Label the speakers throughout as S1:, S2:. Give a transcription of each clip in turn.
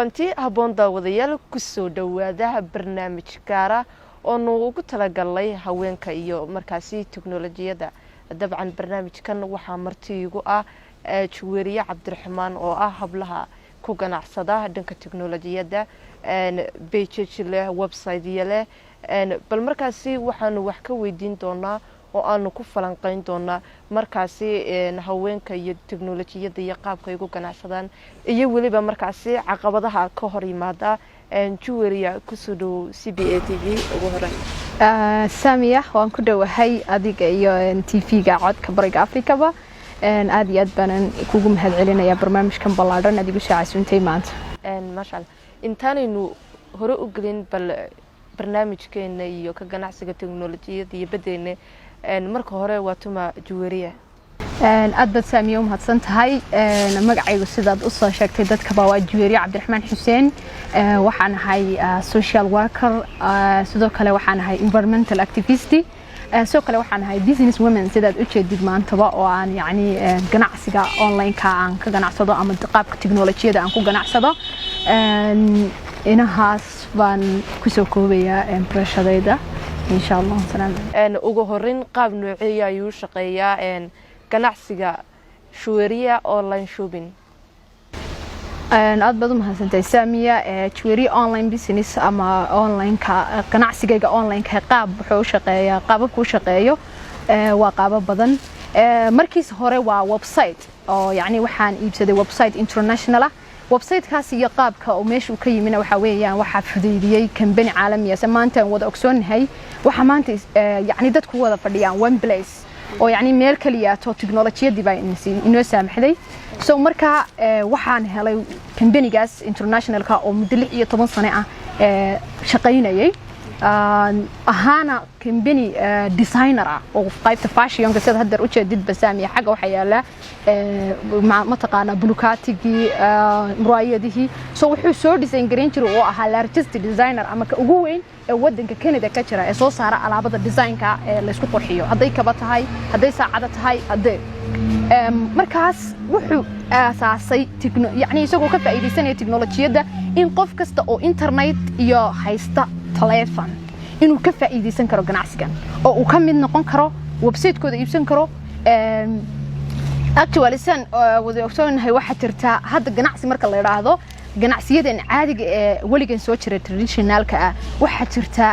S1: anti habboon daawadayaal ku soo dhawaada barnaamij gaar ah oo noogu talagalay haweenka iyo markaasi tiknoolajiyada dabcan barnaamijkan waxa marti igu ah Juweeriye Cabdiraxmaan oo ah hablaha ku ganacsada dhanka tiknoolajiyada page leh website leh bal markaasi waxaanu wax ka weydiin doonaa oo aanu ku falanqeyn doonaa markaasi haweenka iyo tiknoolajiyada iyo qaabka ay ugu ganacsadaan iyo waliba markaasi caqabadaha ka hor yimaada Juweeriye ku soo dhaw CBA TV ugu horeyn
S2: Saamiya waan ku dhawahay adiga iyo TV-ga codka bariga Afrikaba aad iyo aad baan kugu mahadcelinayaa barnaamijkan ballaaran adigu shaacisuntay maanta
S1: ma sha Allah intaanaynu hore u galin bal barnaamijkeena iyo ka ganacsiga tiknoolajiyada iyo badeena marka hore waa tuma Juweeriye
S2: aad bad Saamiya mahadsan tahay magacaygu sidaad u soo sheegtay dadka waa Juweeriye Cabdiraxmaan Xuseen waxaan ahay social worker sidoo kale waxaan ahay environmental activist soo kale waxaan ahay business women sidaad u jeedid maantaba oo aan yani ganacsiga online ka aan ka ganacsado ama qaabka tiknoolajiyada aan ku ganacsado inahaas baan ku soo koobayaa barashadayda insha Allah salaam
S1: ugu horeyn qaab noocee ayuu shaqeeyaa ganacsiga Juweeriye online shopping
S2: aad baad u mahadsantahay Saamiya Juweeriye online business ama online ka ganacsiga online ka qaab wuxuu shaqeeyaa qaabku shaqeeyo waa qaab badan markiis hore waa website oo yani waxaan iibsaday website international website kaas iyo qaabka oo meesha ka yimina waxa weeyaan waxa fududeeyay company caalami ah maanta wada ogsoonahay waxa maanta yani dadku wada fadhiyaan one place oo yani meel kaliya to tiknoolajiyada baa inoo saamaxday soo marka waxaan helay company-gaas international ka oo muddo 16 sano ah shaqaynayay ahana company designer oo qaybta fashion ka sida hadda u jeedid Saamiya xaga waxa yaala ma taqaana bulukatigi muraayadihi soo wuxuu soo design gareyn jiray oo ahaa largest designer ama ka ugu weyn ee wadanka Canada ka jira ee soo saara alaabada design-ka ee la isku qurxiyo haday kaba tahay haday saacada tahay haday markaas wuxuu asaasay yani isagoo ka faa'iideysanaya tiknoolajiyada in qof kasta oo internet iyo haysta telephone inuu ka faa'iideysan karo ganacsigan oo uu ka mid noqon karo website-kooda iibsan karo actually san wada ogsoonahay waxa jirta hadda ganacsi marka la yiraahdo ganacsiyadan caadiga ee waligan soo jiray traditionalka ah waxa jirta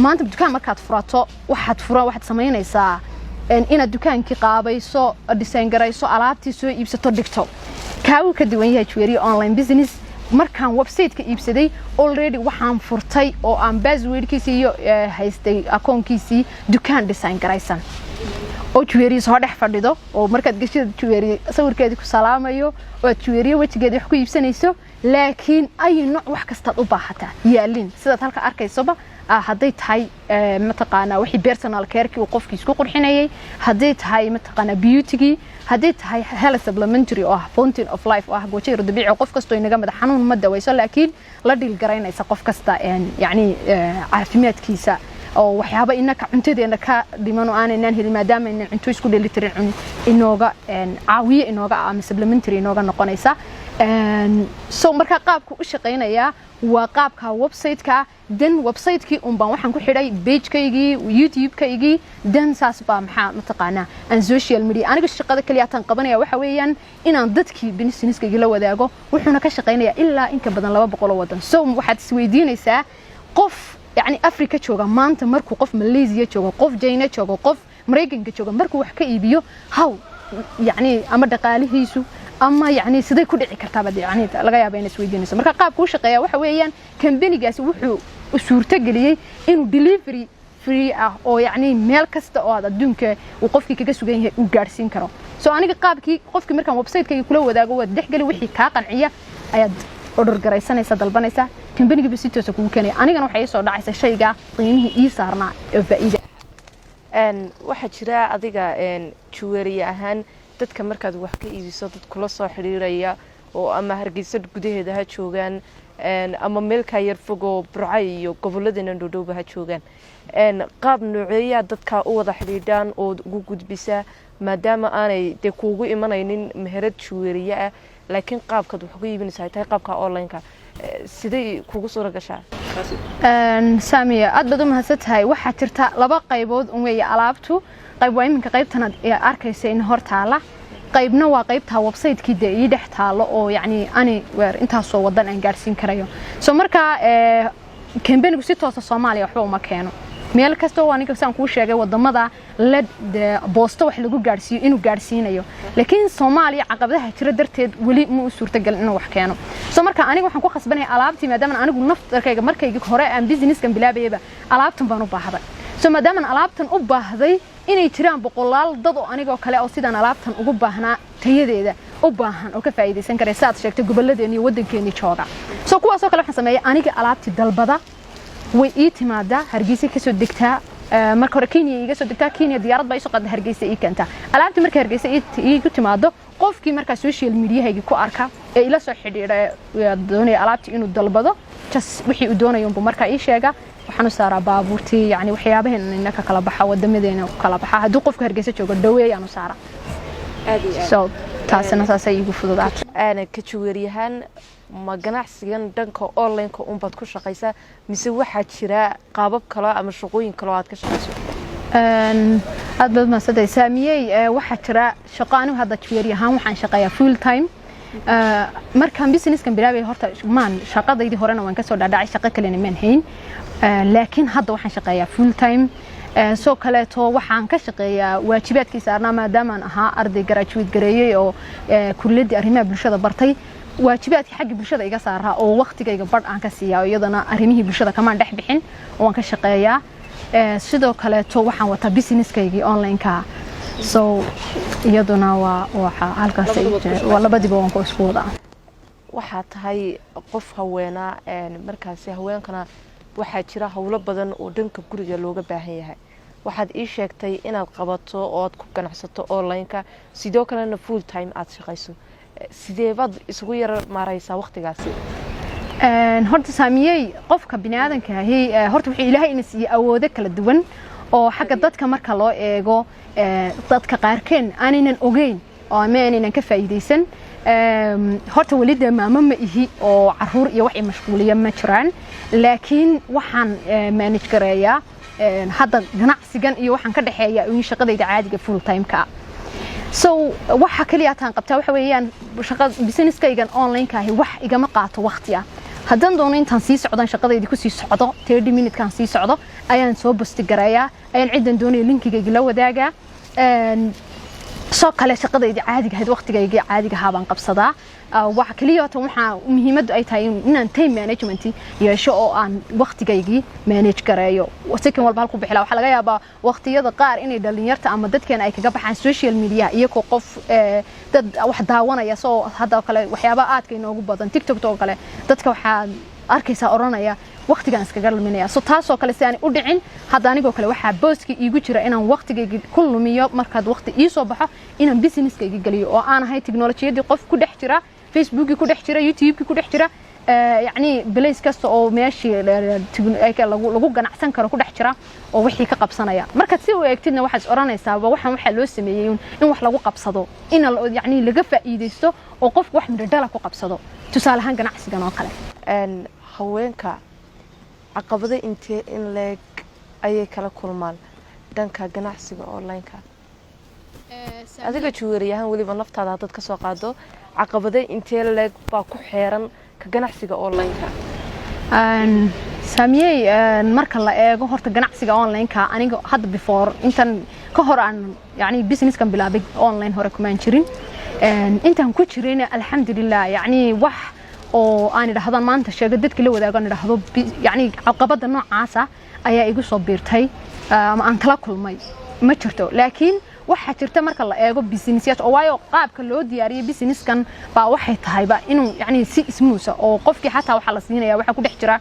S2: maanta dukaan markaad furato waxaad sameynaysaa inaad dukaankii qaabayso design garayso alaabtii soo iibsato dhigto kaawu ka duwan yahay Juweeriye online business markaan website-ka iibsaday already waxaan furtay oo aan password-kiisa iyo haystay akoonkiisii dukaan design garaysan oo Juweeriye soo dhex fadhido oo markaad gashid Juweeriye sawirkeedii ku salaamayo oo Juweeriye wajigeeda wax ku iibsanayso laakiin ay nooc wax kasta u baahataa yaalin sidaad halka arkaysoba haday tahay ma taqaana wixii personal care-ki uu qofkii isku qurxinayay haday tahay ma taqaana beauty-gi haday tahay health supplementary oo fountain of life oo go'ay dabiici qof kasto inaga madax xanuun ma dawayso laakiin la dhil garaynaysa qof kasta yani caafimaadkiisa oo waxyaabo inaka cuntadeena ka dhiman oo aanan helin maadaama in cunto isku dheelitiran inooga caawiye inooga ama supplementary inooga noqonaysa soo marka qaabku u shaqeynaya waa qaabka website-ka dan website-kii baan waxaan ku xidhay page-kaygii YouTube-kaygii dan saas baa maxaa taqaana aan social media aniga shaqada kaliya tan qabanaya waxa weeyaan inaan dadkii business-kayga la wadaago wuxuuna ka shaqeynaya ilaa in ka badan 200 wadan soo waxaad isweydiinaysaa qof يعني أفريقيا جوجا مانت مركو قف ماليزيا جوجا قف جينا جوجا قف مريكان جوجا مركو وحكي يبيو هاو يعني أما دقالي هيسو أما يعني سيدي كل كرتابة يعني لقيا بين السويدين مركا قاب كوش قيا وحويان كان بيني جالس وحو صورته قليه إنه delivery free أو يعني ميل كست أو هذا دونك وقفك كجسوا جاي وجارسين كرو سو أنا قابكي قفك مركا ويب كي كله وذا جوا دح قلي وحي كاقنعية أيد order garaysanaysa dalbanaysa company-ga bisitoos ku keenay anigana waxay soo dhacaysa shayga qiimihii saarnaa ee faa'iido
S1: waxa jira adiga Juweeriye ahaan dadka markaad wax ka iibiso dad kula soo xiriiraya oo ama Hargeysa gudaheeda ha joogan ama meel ka yar fogo Burcay iyo goboladana dhow ha joogan qaab nooceeya dadka u wada xiriiraan oo ugu gudbisa maadaama aanay kuugu imanaynin meherad Juweeriye ah laakiin qaabka wax ku iibinaysa tahay qaabka online-ka sidee kugu soo gashaa
S2: saamiya aad baad u mahadsantahay waxaa jirta laba qaybood weeye alaabtu qayb waa iminka qaybtan arkaysa in hor taala qaybna waa qaybta website-kii ii dhex taalo oo yacni ani weer intaas soo wadan aan gaarsiin karayo soo markaa campaign-ku si toos ah Soomaaliya waxba uma keeno meel kasta oo aniga saan ku sheegay wadamada la boosto wax lagu gaarsiiyo inuu gaarsiinayo laakiin Soomaaliya caqabadaha jira darteed wali ma u suurtagal inuu wax keeno soo markaa aniga waxaan ku khasbanahay alaabtii maadaama anigu naftarkayga markayga hore aan business-kan bilaabayba alaabtan baan u baahday soo maadaama alaabtan u baahday inay jiraan boqolaal dad oo aniga kale oo sidaan alaabtan ugu baahnaa tayadeeda u baahan oo ka faa'iideysan kara saad sheegtay gobolladeena iyo wadankeena jooga soo kuwaas oo kale waxaan sameeyay aniga alaabtii dalbada way ii timaada Hargeysa ka soo degtaa marka hore Kenya iga soo degtaa Kenya diyaarad bay soo qaaday Hargeysa ii keenta alaabtii marka Hargeysa ii ku timaado qofkii marka social media-hayga ku arka ee ila soo xidhiidhay doonay alaabtii inuu dalbado just wixii uu doonayo marka ii sheega waxaan u saaraa baabuurtii yani waxyaabaheena inaka kala baxa wadamadeenna kala baxa haddii qofka Hargeysa joogo dhaweeyaan u saaraa so taasina saasay igu fududaat
S1: ana ka jawariyahan ma ganacsigan dhanka online-ka baad ku shaqaysaa mise waxaa jira qaabab kale ama shaqooyin kale oo aad ka shaqayso
S2: aad baad mahadsantahay saamiyey waxaa jira shaqo anigu hadda jawariyahan waxaan shaqeeyaa full time markaan business-kan bilaabay horta maan shaqadaydii horena waan ka soo dhaadhacay shaqo kalena maan hayn laakiin hadda waxaan shaqeeyaa full time soo kaleeto waxaan ka shaqeeyaa waajibaadkii saarnaa maadaama aan ahaa arday graduate gareeyay oo kulliyadda arrimaha bulshada bartay waajibaadkii xagga bulshada iga saaraa oo waqtigayga badh aan ka siiyaa iyadana arrimihii bulshada kamaan dhex bixin oo waan ka shaqeeyaa sidoo kaleeto waxaan wataa business-kaygii online-ka so iyaduna waa halkaas waa labadiba waan ku isku wadaa
S1: waxaa tahay qof haweenaa markaasi haweenkana waxaa jira hawlo badan oo dhanka guriga looga baahan yahay waxaad ii sheegtay inaad qabato oo aad ku ganacsato online-ka sidoo kalena full time aad shaqayso sidee baad isugu yar maaraysaa waqtigaasi
S2: horta saamiyey qofka bini'aadanka ahi horta wuxuu ilaahay ina siiyay awoodo kala duwan oo xagga dadka marka loo eego dadka qaarkeen aanaynan ogeyn oo aanaynan ka faa'iideysan horta walida maamo ma ihi oo caruur iyo wax mashquuliya ma jiraan laakiin waxaan manage gareeyaa hadda ganacsigan iyo waxaan ka dhaxeeyaa in shaqadayda caadiga full time ka so waxa kaliya taan qabtaa waxa weeyaan shaqada business-kaygan online-ka ahi wax igama qaato waqti ah haddaan doono intaan sii socdaan shaqadayda ku sii socdo 30 minute-kan sii socdo ayaan soo posti gareeyaa ayaan ciidan doonay linkigayga la wadaagaa soo kale shaqadayda caadiga ahayd waqtigayga caadiga ahaa baan qabsadaa waxa kaliya waxa muhiimadu ay tahay inaan time management yeesho oo aan waqtigaygii manage gareeyo wasakan walba halku bixila waxa laga yaabaa waqtiyada qaar inay dhalinyarta ama dadkeena ay kaga baxaan social media iyagoo qof dad wax daawanaya soo hadda kale waxyaabo aadka inoogu badan TikTok oo kale dadka waxa arkaysa oranaya waqtigan iskaga luminaya soo taasoo kale si aan u dhicin hadda anigoo kale waxa booski iigu jira inaan waqtigayga ku lumiyo markaad waqti ii soo baxo inaan business-kayga galiyo oo aan ahay technology-yadii qof ku dhex jira Facebook ku dhex jira YouTube ku dhex jira يعني بليس كاست أو ماشي lagu ganacsan karo ku dhex jira oo wixii ka qabsanaya marka si uu eegtidna waxa oranaysaa waxa loo sameeyay in wax lagu qabsado in yani laga faa'iideysto oo qof wax midhadhala ku qabsado tusaalahan ganacsigan oo kale
S1: haweenka caqabada intee in leeg ayay kala kulmaan dhanka ganacsiga online-ka adiga juwariyahan waliba naftaada dad ka soo qaado caqabada intee leeg baa ku xeeran ganacsiga online-ka
S2: saamiyay marka la eego horta ganacsiga online-ka aniga hadda before intan ka hor aan yani business-kan bilaabay online hore kuma jirin intan ku jirayna alxamdulillah yani wax oo aan idhaahdaan maanta sheego dadka la wadaagaan idhaahdo yani caqabada noocaas ah ayaa igu soo biirtay ama aan kala kulmay ma jirto laakiin waxa jirta marka la eego business-yaad oo waayo qaabka loo diyaariyay business-kan baa waxay tahay ba inuu yani si ismuusa oo qofkii xataa waxa la siinaya waxa ku dhex jira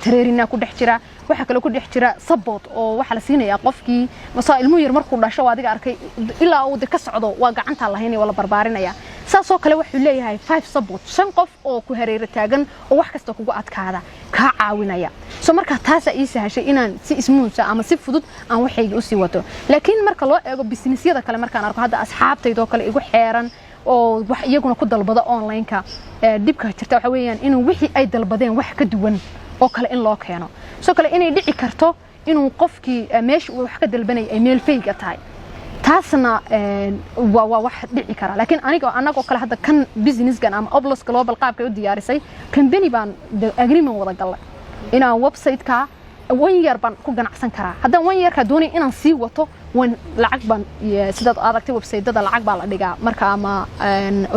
S2: tareerina ku dhex jira waxa kale ku dhex jira support oo waxa la siinaya qofkii masoo ilmo yar markuu dhasho adiga arkay ilaa uu ka socdo waa gacanta lahayn wala barbaarinaya saasoo kale wuxuu leeyahay 5 support 5 qof oo ku hareer taagan oo wax kasta kugu adkaada ka caawinaya soo marka taas ay sahashay inaan si ismuusa ama si fudud aan waxayga u sii wato laakiin marka loo eego business-yada kale markaan arko hadda asxaabtaydo kale igu xeeran oo wax iyaguna ku dalbada online-ka dibka jirta waxa weeyaan inuu wixii ay dalbadeen wax ka duwan oo kale in loo keeno soo kale inay dhici karto inuu qofkii meesha uu wax ka dalbanay ay meel fayga tahay taasna waa wax dhici kara laakiin anagoo kale hadda kan business-gan ama Oblos Global qaabka u diyaarisay company baan agreement wada galay inaan website-ka 1 year baan ku ganacsan karaa haddaan 1 year ka doonay inaan sii wato lacag baan sidaad aragtay website-dada lacag baa la dhigaa marka ama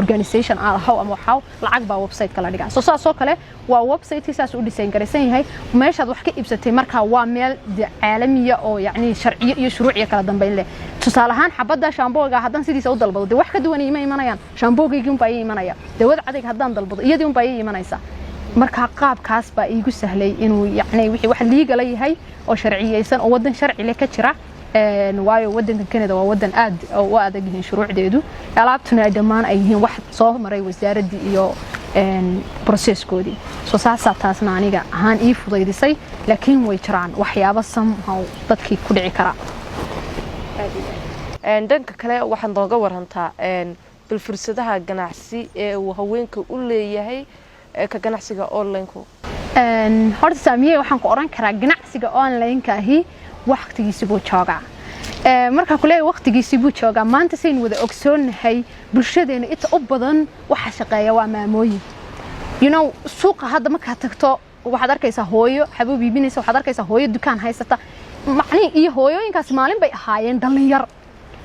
S2: organization ama waxa lacag baa website-ka la dhigaa soo saasoo kale waa website-kiisaas u design garaysan yahay meeshaad wax ka iibsatay marka waa meel caalamiya oo yacni sharciyo iyo shuruuciyo kala dambeyn leh tusaale ahaan xabada shaambooga haddaan sidiisa u dalbado de wax ka duwan ima imanayaan shaamboogaygii un baa ii imanaya dawad cadayg haddaan dalbado iyadii un baa ii imanaysa marka qaabkaas baa iigu sahlay inuu yacni wixii wax liiga la yahay oo sharciyeysan oo wadan sharci leh ka jira waayo wadanka Canada waa wadan aad u adag yihiin shuruucdeedu alaabtuna ay dhamaan ay yihiin wax soo maray wasaaradii iyo processkoodii soo taasna aniga ahaan ii fudaydisay laakiin way jiraan waxyaabo somehow dadkii ku dhici kara
S1: dhanka kale waxaan dooga warantaa bil fursadaha ganacsi ee uu haweenka u leeyahay ka ganacsiga online-ku
S2: horta saamiyay waxaan ku oran karaa ganacsiga online-ka ahi waqtigiisa buu joogaa marka kulay waqtigiisa buu joogaa maanta sayn wada ogsoonahay bulshadeena inta u badan waxa shaqeeya waa maamooyin suuqa hadda marka tagto waxaad arkaysaa hooyo xabuub iibinaysa waxaad arkaysaa hooyo dukaan haysata macni iyo hooyooyinkaas maalin bay ahaayeen dhalinyar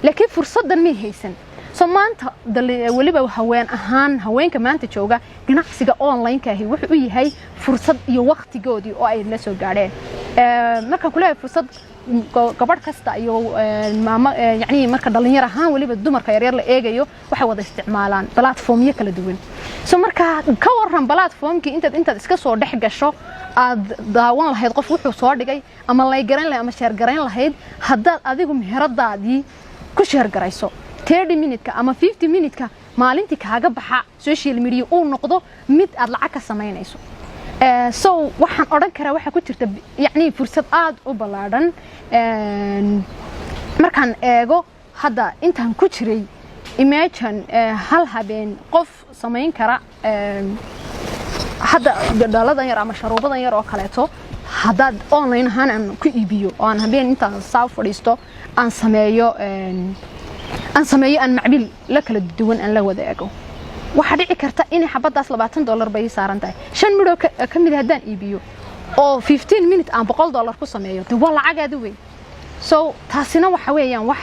S2: laakiin fursadan ma haysan soo maanta waliba haweenka maanta jooga ganacsiga online-ka ahi wuxuu u yahay fursad iyo waqtigoodii oo ay la soo gaadheen marka kulay fursad gabadh kasta iyo maama yacni marka dhalinyar ahaan waliba dumarka yaryar la eegayo waxay wada isticmaalaan platformyo kala duwan soo marka ka waran platformkii intaad iska soo dhex gasho aad daawan lahayd qof wuxuu soo dhigay ama lay garan lahayd ama share garayn lahayd haddaad adigu meheradaadii ku share garayso 30 minute ama 50 minute maalintii kaaga baxa social media uu noqdo mid aad lacag ka sameynayso so waxaan oran karaa waxa ku jirta yacni fursad aad u ballaaran markaan eego hadda intaan ku jiray imagine hal habeen qof sameyn kara hadda daladan yar ama sharuubadan yar oo kaleeto haddaad online ahaan aan ku iibiyo oo aan habeen intaan saa fadhiisto aan sameeyo aan macbil la kala duwan aan la wadaago waxa dhici karta in xabadaas $20 bay saaran tahay 5 midho ka mid hadaan iibiyo oo 15 minute aan $100 ku sameeyo de waa lacag aad u weyn so taasina waxa weeyaan wax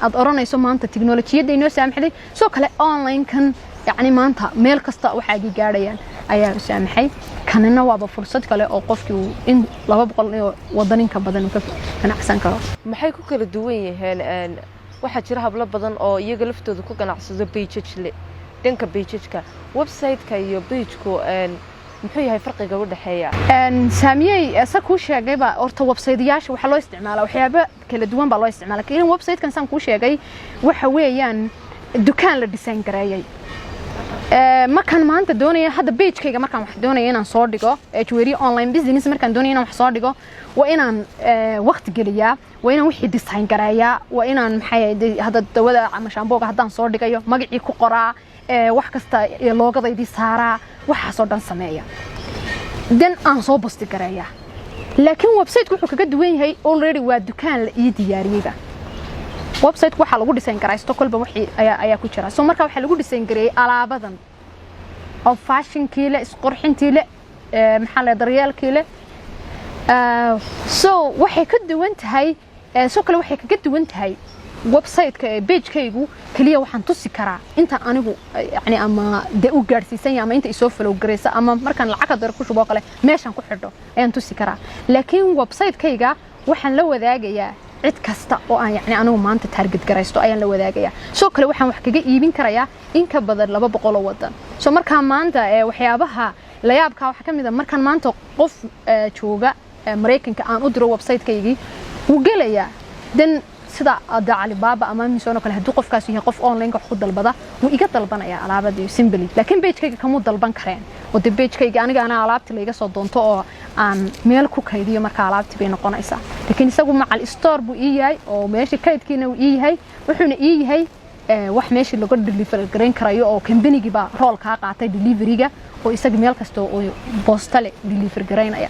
S2: aad oranayso maanta tiknoolajiyada inoo saamaxday soo kale online kan yacni maanta meel kasta waxa ay gaadhayaan ayaa saamaxay kanina waaba fursad kale oo qofkii in 200 wadaninka badan ka ganacsan karo
S1: maxay ku kala duwan yihiin waxa jira hablo badan oo iyaga laftooda ku ganacsado page dhanka page-ka website-ka iyo page-ku muxuu yahay farqiga u dhaxeeya
S2: saamiyay ku sheegay ba horta website-yaasha waxa loo isticmaalaa waxyaabo kala duwan baa loo isticmaalaa kaliya website-kan san ku sheegay waxa weeyaan dukaan la design gareeyay markaan maanta doonaya hadda page-kayga markaan wax doonaya inaan soo dhigo jewelry online business markaan doonaya inaan wax soo dhigo waa inaan waqti geliyaa waa inaan wixii design gareeyaa waa inaan maxay hadda dawada ama shaambooga haddaan soo dhigayo magacii ku qoraa wax kasta loogadaydii saaraa waxaasoo dhan sameeya dan aan soo posti gareeyaa laakiin website-ku wuxuu kaga duwan yahay already waa dukaan la ii diyaariyeyba website waxa lagu design garaysto kolba wixii ayaa ku jira soo marka waxa lagu design gareeyay alaabadan oo fashion-kii la isqurxintii la maxaa la daryeelkii la so waxay ka duwan tahay soo kale waxay kaga duwan tahay website-ka page-kaygu kaliya waxaan tusi karaa inta anigu yani ama de u gaarsiisan ama inta isoo follow gareysa ama markaan lacag dar ku shubo kale meeshan ku xidho ayaan tusi karaa laakiin website-kayga waxaan la wadaagayaa cid kasta oo aan yani anigu maanta target garaysto ayaan la wadaagayaa soo kale waxaan wax kaga iibin karayaa in ka badan 200 wadan soo marka maanta waxyaabaha la yaabka waxa kamid ah markaan maanta qof jooga Mareykanka aan u diro website-kaygii uu gelayaa dan sida Alibaba ama Amazon kale haduu qofkaas yahay qof online wax ku dalbada uu iga dalbanaya alaabada simply laakiin page-kayga kama dalban kareen oo de page-kayga aniga alaabta la iga soo doonto oo aan meel ku kaydiyo marka alaabti bay noqonaysaa laakiin isagu macal store buu ii yahay oo meesha kaydkiina uu ii yahay wuxuuna ii yahay wax meeshii lagu deliver gareyn karayo oo company-gi baa role ka qaatay delivery-ga oo isaga meel kasta oo postale deliver gareynaya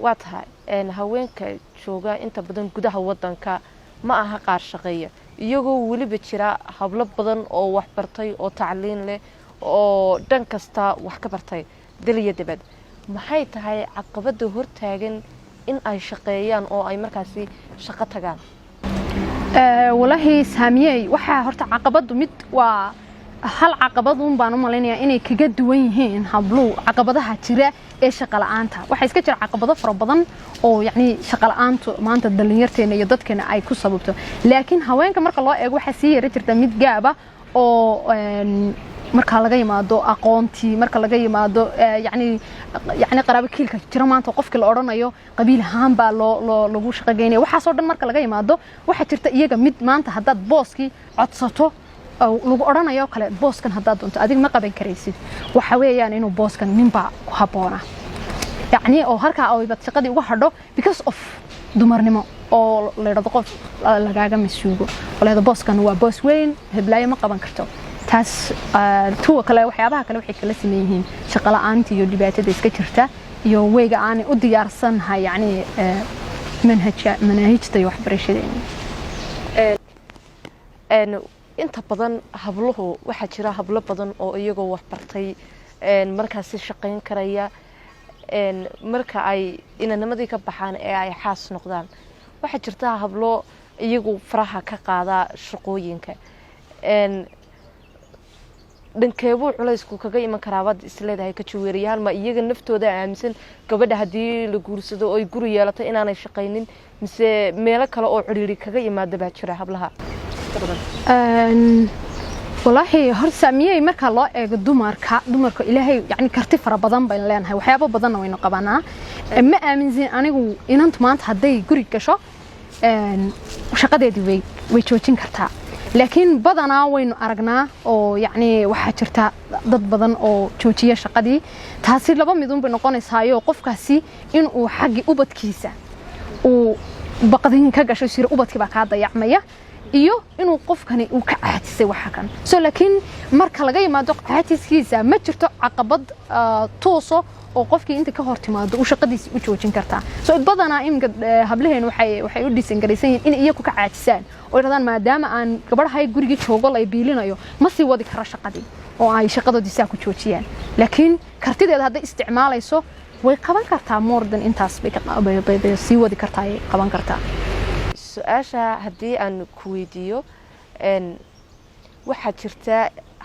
S1: waa tahay haweenka jooga inta badan gudaha wadanka ma aha qaar shaqeeya iyagoo waliba jira hablo badan oo wax bartay oo tacliin leh oo dhan kasta wax ka bartay daliya dibad maxay tahay caqabada hortaagan in ay shaqeeyaan oo ay markaasi shaqo tagaan
S2: walahi saamiyay waxa horta caqabadu mid waa hal caqabad un baan u maleynayaa inay kaga duwan yihiin hablo caqabadaha jira ee shaqo la'aanta waxa iska jira caqabado fara badan oo yacni shaqo la'aantu maanta dhalinyarteena iyo dadkeena ay ku sababto laakiin haweenka marka loo eego waxa sii yara jirta mid gaaba oo marka laga yimaado aqoontii marka laga yimaado yacni qaraabo kiilka jira maanta qofkii la oranayo qabiil ahaan baa lagu shaqo geynaya waxa soo dhan marka laga yimaado waxa jirta iyaga mid maanta haddaad booskii codsato lagu oranayo kale booskan haddaad doonto adiga ma qaban karaysid waxa weeyaan inuu booskan ninba ku habboona yacni oo halkaa aybad shaqadii uga hadho because of dumarnimo oo la yidhahdo qof lagaaga masuugo walaada booskan waa boos weyn heblaayo ma qaban karto taas tuwa kale waxyaabaha kale waxay kala sameeyeen shaqo la'aanta iyo dhibaatada iska jirta iyo weega aan u diyaarsanahay yacni manhajta iyo waxbarashadeena
S1: inta badan habluhu waxa jira hablo badan oo iyagoo wax bartay markaasi shaqayn karaya marka ay inanimadii ka baxaan ee ay xaas noqdaan waxa jirta hablo iyagu faraha ka qaada shaqooyinka dhankeebuu culaysku kaga iman karaa wad isleedahay ka jaweeriyaan ma iyaga naftooda aaminsan gabadha haddii la guursado oo ay guri yeelato inaanay shaqaynin mise meelo kale oo ciriiri kaga yimaada baa jira hablaha wallaahi hor saamiyay marka loo eego dumarka ilaahay yacni karti fara badan baan leenahay waxyaabo badanna waynu qabanaa ma aaminsan anigu inantu maanta hadday guri gasho shaqadeedii way joojin kartaa laakiin badanaa waynu aragnaa oo yacni waxaa jirta dad badan oo joojiya shaqadii taasi laba midun bay noqonaysaayo qofkaasi inuu xaggi ubadkiisa uu baqdin ka gasho sir ubadkii baa kaa dayacmaya iyo inuu qofkani uu ka caajisay waxa kan soo laakiin marka laga yimaado caajiskiisa ma jirto caqabad tooso oo qofkii inta ka hor timaado uu shaqadiisa u joojin kartaa soo badanaa imka hablaheen waxay u dhisan garaysan in iyagu ka caajisaan oo yiraahdaan maadaama aan gabadhahay guriga joogo la biilinayo ma sii wadi karo shaqadii oo ay shaqadoodiisa ku joojiyaan laakiin kartideeda hadday isticmaalayso way qaban kartaa more than intaas bay sii wadi kartaa ay qaban kartaa su-aasha haddii aan ku weydiiyo waxaa jirta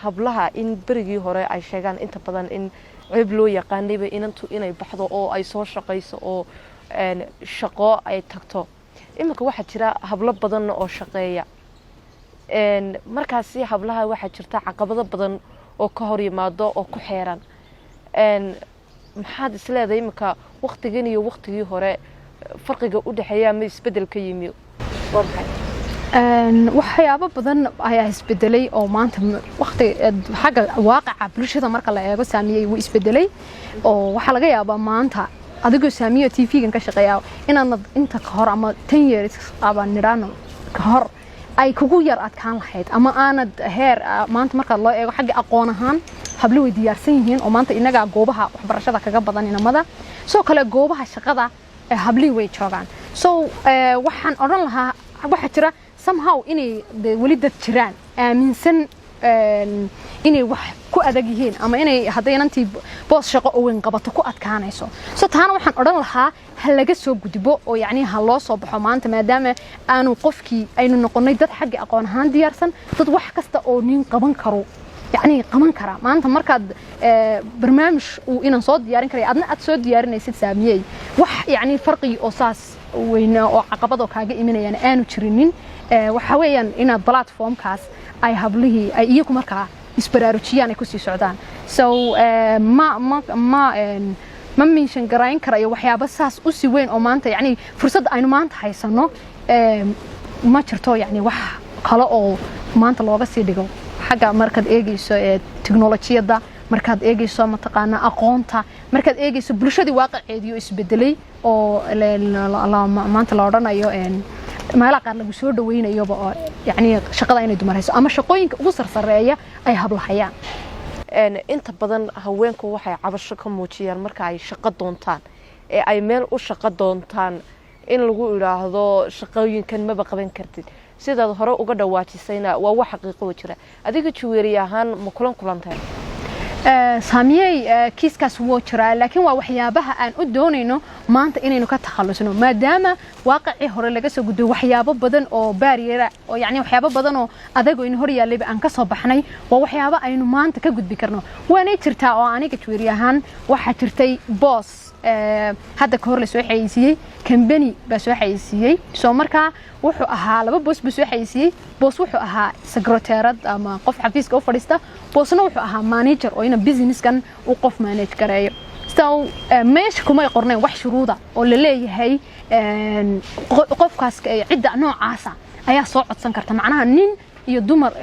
S1: hablaha in berigii hore ay sheegaan inta badan in ceeb loo yaqaanayba inantu inay baxdo oo ay soo shaqayso oo shaqo ay tagto iminka waxaa jira hablo badan oo shaqeeya markaasi hablaha waxaa jirta caqabado badan oo ka hor yimaado oo ku xeeran maxaad isleedahay iminka waqtigan iyo waqtigii hore farqiga u dhaxeeya ma isbedel ka yimi
S2: waxyaabo badan ayaa isbedelay oo maanta waqti xagga waaqaca bulshada marka la eego saamiyay wuu isbedelay oo waxa laga yaabaa maanta adigoo saamiyo TV-gan ka shaqeeya inaad inta ka hor ama 10 years aba nirano ka hor ay kugu yar adkaan lahayd ama aanad heer maanta marka loo eego xagga aqoon ahaan hablo way diyaarsan yihiin oo maanta inaga goobaha waxbarashada kaga badan inamada soo kale goobaha shaqada habli way joogaan soo waxaan oran lahaa waxa jira somehow inay wali dad jiraan aaminsan inay wax ku adag yihiin ama inay haddaynantii boos shaqo oo weyn qabato ku adkaanayso soo taana waxaan oran lahaa ha laga soo gudbo oo yacni ha loo soo baxo maanta maadaama aanu qofkii aynu noqonnay dad xagga aqoon ahaan diyaarsan dad wax kasta oo nin qaban karo يعني قمان كرا ما أنت مركز برنامج وإن صوت ديارين كرا أدنى صوت ديارين يصير سامية وح يعني فرقي أساس وين عقبضه كاجي إيمانه يعني أنا وشرينين وحويا إن بلاتفورم كاس أي هبله أي يكون مركز إسبراروتشي يعني كوسي سعودان ما منشان قراين كرا وحيا بس هاس أسي وين أو ما أنت يعني فرصة أينو ما أنت حيسنو ما شرطه يعني وح خلاص ما أنت لو بس يدقو حاجة مركز إيجيسو تكنولوجيا ده مركز إيجيسو متقنا أقونتا مركز إيجيسو بلشة دي واقع ديو إسبدلي أو ما أنت لورنا يو meelaha qaar lagu soo dhaweynayoba oo yacni shaqada inay dumarayso ama shaqooyinka ugu sarsareeya ay hablahayaan
S1: inta badan haweenku waxay cabasho ka muujiyaan marka ay shaqo doontaan ee ay meel u shaqo doontaan in lagu yiraahdo shaqooyinkan maba qaban kartid sidaad hore uga dhawaajisayna waa wax xaqiiqo jira adiga jawari ahaan ma kulantay
S2: saamiyay kiiskaas wuu jiraa laakiin waa waxyaabaha aan u doonayno maanta inaynu ka takhalusno maadaama waaqicii hore laga soo gudbo waxyaabo badan oo baariyera oo yacni waxyaabo badan oo adago in hor yaallayba aan ka soo baxnay waa waxyaabo aynu maanta ka gudbi karno waanay jirtaa oo aniga jawari ahaan waxaa jirtay boos hadda ka hor la soo xayeysiiyey company baa soo xayeysiiyey soo markaa wuxuu ahaa laba boos baa soo xayeysiiyey boos wuxuu ahaa secretary ama qof xafiiska u fadhiista boosna wuxuu ahaa manager oo ina businesskan uu qof manage gareeyo so meesha kuma qorneen wax shuruuda oo la leeyahay qofkaas cidda noocaasa ayaa soo codsan karta macnaha nin iyo dumar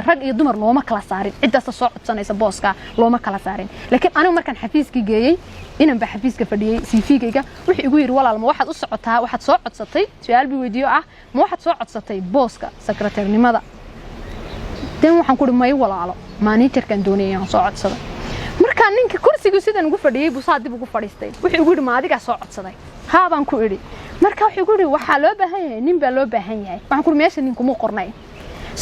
S2: rag iyo dumar looma kala saarin ciddaas soo codsanaysa booska looma kala saarin laakiin anigu markaan xafiiska geeyay inaan ba xafiiska fadhiyay CV-gayga wuxuu igu yiri walaal ma waxaad u socotaa waxaad soo codsatay su'aal bi weydiyo ah ma waxaad soo codsatay booska secretary-nimada dan waxaan ku dhimay walaalo manager-kan doonayay aan soo codsaday marka ninka kursiga sidan ugu fadhiyay buu saad dib ugu fadhiistay wuxuu igu yiri ma adiga soo codsaday haa baan ku iri marka wuxuu igu yiri waxa loo baahan yahay nin baa loo baahan yahay waxaan ku meesha nin kuma qornay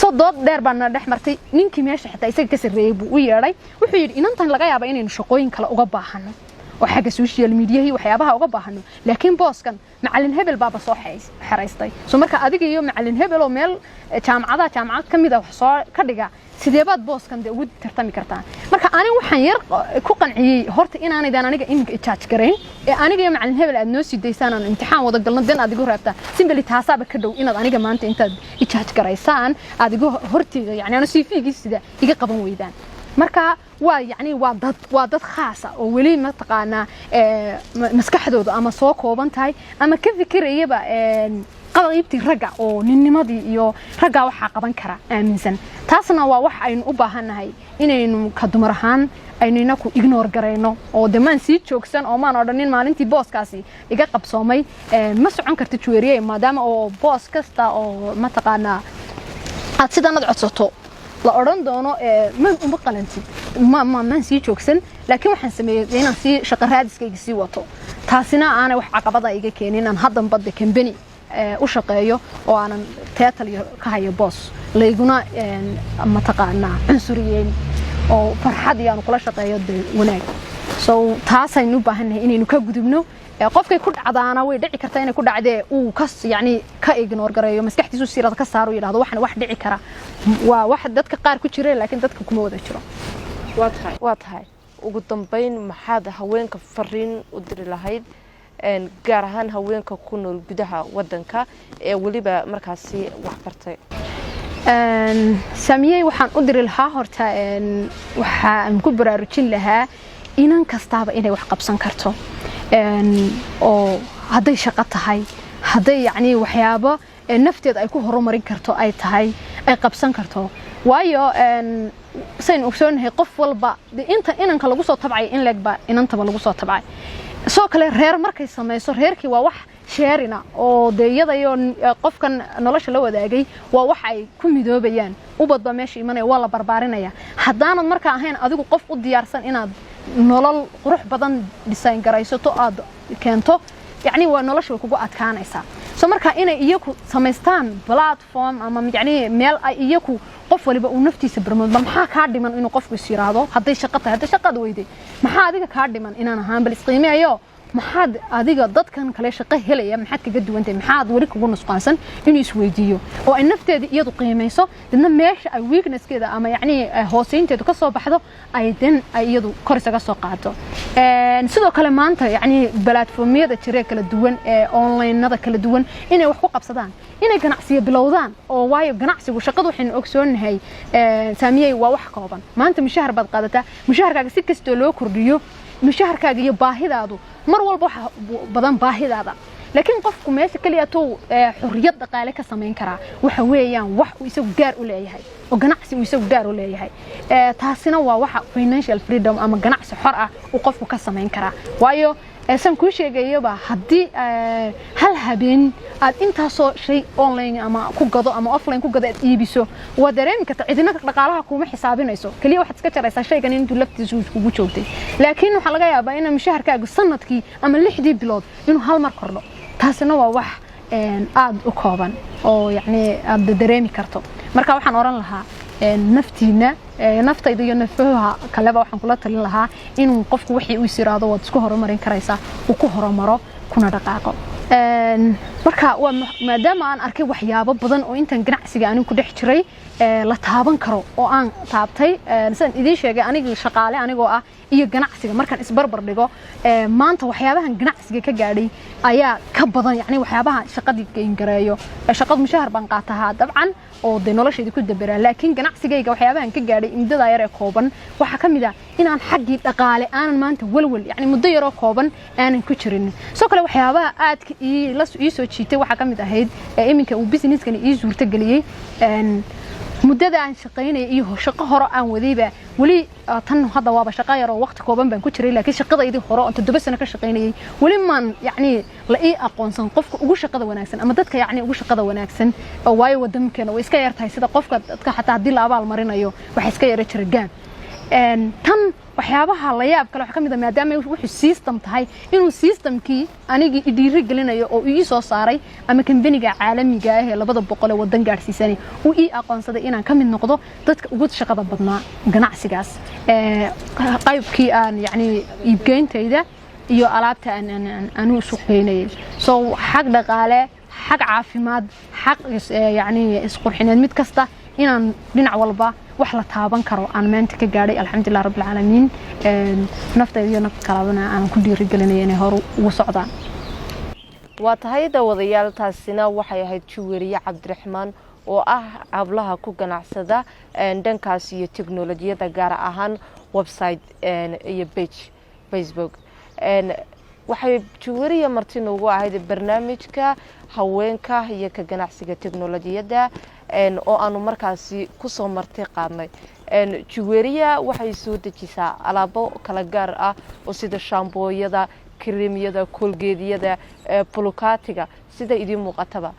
S2: soo dood dheer baan dhex martay ninkii meesha xitaa isaga ka sareeyay buu u yeeray wuxuu yiri inantan laga yaabo inaynu shaqooyin kale uga baahano oo xagga social media waxyaabaha uga baahano laakiin booskan macallin hebel baaba soo xaraystay soo marka adiga iyo macallin hebel oo meel jaamacad kamid ah wax soo ka dhiga sideebaad booskan ugu tartami kartaa marka aniga waxaan yar ku qanciyay horta inaanaydan aniga imika charge gareyn ee aniga iyo macallin hebel aad noo sideysaan aan imtixaan wada galno dan adigu raabta simply taasaaba ka dhow inaad aniga maanta intaad charge gareysaan adigu hortiida yani aan CV-gi sida iga qaban weydaan marka waa yani waa dad khaas ah oo wali ma taqaana maskaxdooda ama soo kooban tahay ama ka fikirayaba qaybtii ragga oo ninnimadii iyo ragga waxa qaban kara aaminsan taasna waa wax aynu u baahanahay inaynu ka dumar ahaan aynu inaku ignore gareyno oo damaan sii joogsan oo maan odhanin maalintii booskaasi iga qabsoomay ma socon karta jawariye maadaama oo boos kasta oo ma taqaana aad sidanad codsato la oran doono ma uma qalantid ma sii joogsan laakiin waxaan sameeyay inaan sii shaqo raadiskayga sii wato taasina aanay wax caqabada iga keenin aan haddan badda company u shaqeeyo oo aanan title ka hayo boss layguna ma taqaana cunsuriyeen oo farxad iyo aan kula shaqeeyo wanaag so taasaynu u baahanahay inaynu ka gudubno qofkay ku dhacdaana way dhici kartaa inay ku dhacdee uu yani ka ignore gareeyo maskaxdiisu siirada ka saaro yiraahdo waxan wax dhici kara waa wax dadka qaar ku jira laakiin dadka kuma wada jiro
S1: waa tahay ugu dambeyn maxaad haweenka fariin u diri lahayd gaar ahaan haweenka ku nool gudaha wadanka ee waliba markaasi wax bartay
S2: saamiyay waxaan u diri lahaa horta waxaan ku baraarujin lahaa inan kastaaba inay wax qabsan karto oo hadday shaqo tahay hadday yacni waxyaabo nafteeda ay ku horumarin karto ay tahay ay qabsan karto waayo saynu ogsoonahay qof walba inta inanka lagu soo tabcay in leegba inantaba lagu soo tabcay soo kale reer markay samayso reerkii waa wax sheerina oo iyada iyo qofkan nolosha la wadaagay waa wax ay ku midoobayaan ubadba meesha imanaya waa la barbaarinaya haddaanad markaa ahayn adigu qof u diyaarsan inaad nolol qurux badan design garaysato aad keento يعني ونولش وكوجو أتكانيسا سو مركا إنا إياكو سمستان بلاتفورم أما يعني ميل إياكو قف ولي بقول نفتي سبرمود ما كاردي من إنه قف بيصير هذا هذا شقة دويدي ما هذا كاردي من إنا نهان بالإسقيمة أيوه ما حد هذيك ضد كان كله شقة هلا ما حد كجد وأنت ما حد وريك يقول نسقانسن إنه يسويديو أو النفط هذه يدو قيمة يسو لأن ماش ويكنس كذا أما يعني هوسين تدو كسر بحده أيدن أيدو كرسة كسر قاعده نسدو كلامانته يعني بلاتفورمية تشريك الدون أونلاين نذا كل الدون إنه وحقوق بصدان إنه جناعسية بلودان أو واي جناعسي وشقده حين أكسون هاي سامية ووحقابا ما أنت مشهر بعد قادته مشهر كاجسيك كستولو كرديو مشاهركaaga iyo baahidaadu mar walba waxa badan baahidaada laakiin qofku meesha kaliya tuu xurriyad dhaqaale ka sameyn kara waxa weeyaan wax uu isagu gaar u leeyahay oo ganacsi uu isagu gaar u leeyahay taasina waa waxa financial freedom ama ganacsi xor ah uu qofku ka sameyn kara waayo san ku sheegayaba hadii hal habeen aad inta soo shay online ama ku gado ama offline ku gado iibiso waa dareemi kartaa cidina dhaqaalaha kuma xisaabinayso kaliya waxaad iska jaraysaa shaygan intuu laftiisu ugu joogtay laakiin waxa laga yaabaa in mushaharkaagu sanadkii ama 6 bilood inuu hal mar kordho taasina waa wax aad u kooban oo yani aad dareemi karto marka waxaan oran lahaa naftiina naftayda iyo nafaha kaleba waxaan kula talin lahaa inuu qofku wixii uu siraado wad isku horumarin karaysa uu ku horumaro kuna dhaqaaqo marka waa maadaama aan arkay waxyaabo badan oo intan ganacsiga anigu ku dhex jiray la taaban karo oo aan taabtay san idin sheegay aniga shaqaale anigoo ah iyo ganacsiga markaan isbarbar dhigo maanta waxyaabahan ganacsiga ka gaadhay ayaa ka badan yani waxyaabaha shaqadii geyn gareeyo shaqad mushahar baan qaataha dabcan oo de nolosheedii ku dabaraa laakiin ganacsigayga waxyaabahan ka gaadhay muddada yar ee kooban waxa kamid ah inaan xaqii dhaqaale aanan maanta walwal yani muddo yar oo kooban aanan ku jirin soo kale waxyaabaha aadka ii soo jiitay waxa kamid ahayd iminka uu business-kan ii suurta galiyay muddada aan shaqeynay iyo shaqo hore aan wadayba wali tan hadda waaba shaqo yar oo waqti kooban baan ku jiray laakiin shaqadaydii hore oo 7 sano ka shaqeynayay wali maan yani la ii aqoonsan qofka ugu shaqada wanaagsan ama dadka yani ugu shaqada wanaagsan oo waayo wadamkeena way iska yartahay sida qofka dadka xataa hadii la abaal marinayo waxa iska yara jirgaan tan waxyaabaha la yaab kale waxa kamid ah maadaama wuxuu system tahay inuu systemkii anigi idhiiri gelinayo oo ii soo saaray ama company-ga caalamiga ah ee 200 wadan gaarsiisanay uu ii aqoonsaday inaan ka mid noqdo dadka ugu shaqada badnaa ganacsigaas qaybkii aan yani iibgeyntayda iyo alaabta aan u suuqeynay soo xaq dhaqaale xaq caafimaad xaq yani isqurxineed mid kasta inaan dhinac walba wax la taaban karo aan maanta ka gaaray alxamdulillah rabbil caalamiin naftayda iyo nafta kalabana aan ku dhiirigelinay inay hor ugu socdaan
S1: waa tahay dawadayaal taasina waxay ahayd Juweriya Cabdiraxmaan oo ah hablaha ku ganacsada dhankaas iyo tiknoolajiyada gaar ahaan website iyo page Facebook waxay Juweriya martin ugu ahayd barnaamijka haweenka iyo ka ganacsiga tiknoolajiyada oo aanu markaasi ku soo martay qaadnay Juweriya waxay soo dejisaa alaabo kala gaar ah oo sida shaambooyada كريميada kolgeediyada bulukaatiga sida idin muuqataba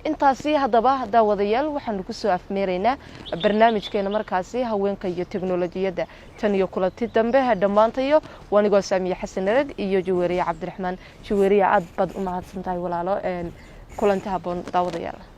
S1: intaasi hadaba daawadayaal waxaan ku soo afmeeraynaa barnaamijkeena markaasi haweenka iyo tiknoolajiyada tan iyo kulanti dambe dhamaantayo wanigoo Saamiya Xasan Rag iyo Juweriya Cabdiraxmaan Juweriya aad bad u mahadsantahay walaalo kulanti haboon daawadayaal